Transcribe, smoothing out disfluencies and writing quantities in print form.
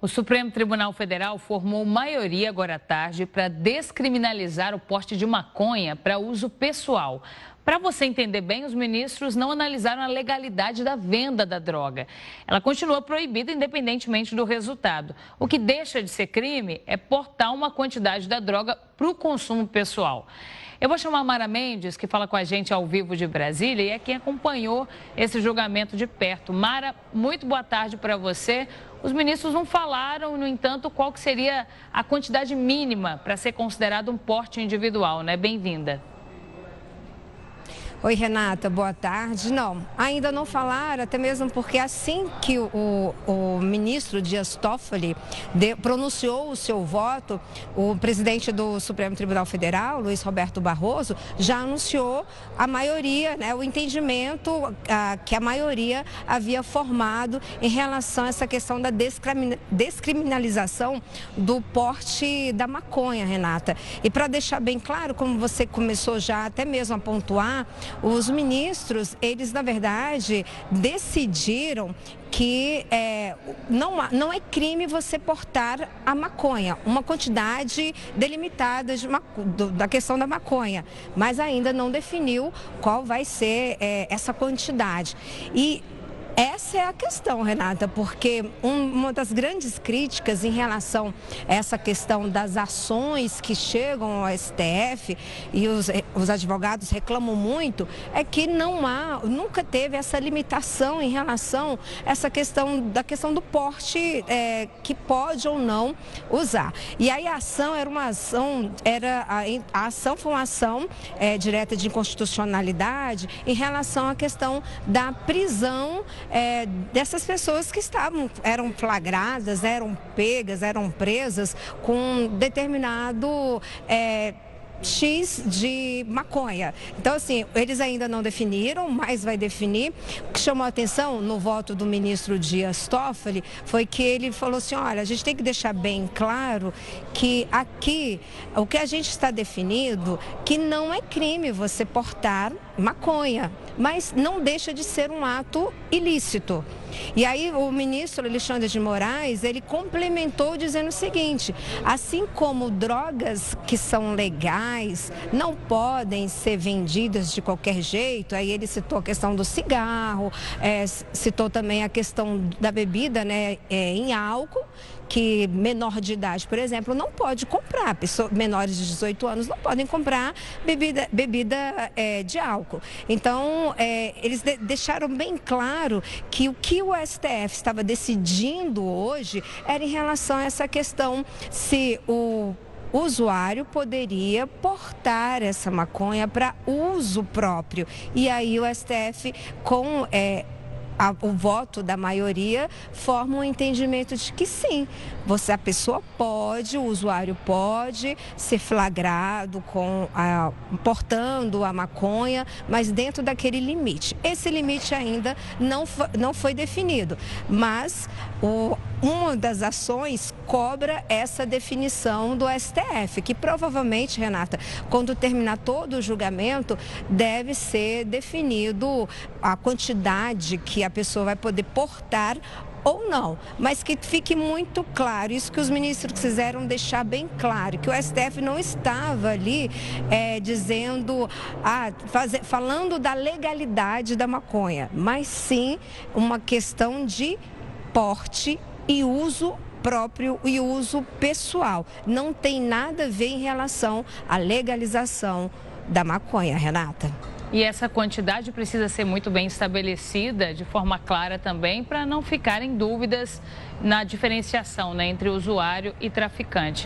O Supremo Tribunal Federal formou maioria agora à tarde para descriminalizar o porte de maconha para uso pessoal. Para você entender bem, os ministros não analisaram a legalidade da venda da droga. Ela continua proibida independentemente do resultado. O que deixa de ser crime é portar uma quantidade da droga para o consumo pessoal. Eu vou chamar a Mara Mendes, que fala com a gente ao vivo de Brasília e é quem acompanhou esse julgamento de perto. Mara, muito boa tarde para você. Os ministros não falaram, no entanto, qual que seria a quantidade mínima para ser considerado um porte individual, né? Bem-vinda. Oi, Renata, boa tarde. Não, ainda não falaram, até mesmo porque assim que o ministro Dias Toffoli pronunciou o seu voto, o presidente do Supremo Tribunal Federal, Luiz Roberto Barroso, já anunciou a maioria, né, o entendimento que a maioria havia formado em relação a essa questão da descriminalização do porte da maconha, Renata. E para deixar bem claro, como você começou já até mesmo a pontuar, os ministros, eles na verdade decidiram que não é crime você portar a maconha, uma quantidade delimitada da questão da maconha, mas ainda não definiu qual vai ser essa quantidade. E essa é a questão, Renata, porque uma das grandes críticas em relação a essa questão das ações que chegam ao STF e os advogados reclamam muito, é que nunca teve essa limitação em relação a essa questão do porte que pode ou não usar. E aí a ação foi uma ação direta de inconstitucionalidade em relação à questão da prisão dessas pessoas que eram flagradas, eram pegas, eram presas com determinado X de maconha. Então, assim, eles ainda não definiram, mas vai definir. O que chamou a atenção no voto do ministro Dias Toffoli foi que ele falou assim, olha, a gente tem que deixar bem claro que aqui o que a gente está definindo que não é crime você portar maconha, mas não deixa de ser um ato ilícito. E aí o ministro Alexandre de Moraes, ele complementou dizendo o seguinte, assim como drogas que são legais não podem ser vendidas de qualquer jeito, aí ele citou a questão do cigarro, citou também a questão da bebida, né, em álcool, que menor de idade, por exemplo, não pode comprar, menores de 18 anos não podem comprar bebida de álcool. Então, eles deixaram bem claro que o que o STF estava decidindo hoje era em relação a essa questão se o usuário poderia portar essa maconha para uso próprio. E aí o STF, com o voto da maioria, forma um entendimento de que sim, a pessoa pode, o usuário pode ser flagrado portando a maconha, mas dentro daquele limite. Esse limite ainda não foi definido, mas uma das ações cobra essa definição do STF, que provavelmente, Renata, quando terminar todo o julgamento, deve ser definido a quantidade que a pessoa vai poder portar ou não, mas que fique muito claro, isso que os ministros quiseram deixar bem claro, que o STF não estava ali falando da legalidade da maconha, mas sim uma questão de porte e uso próprio e uso pessoal. Não tem nada a ver em relação à legalização da maconha, Renata. E essa quantidade precisa ser muito bem estabelecida de forma clara também, para não ficarem dúvidas na diferenciação, né, entre usuário e traficante.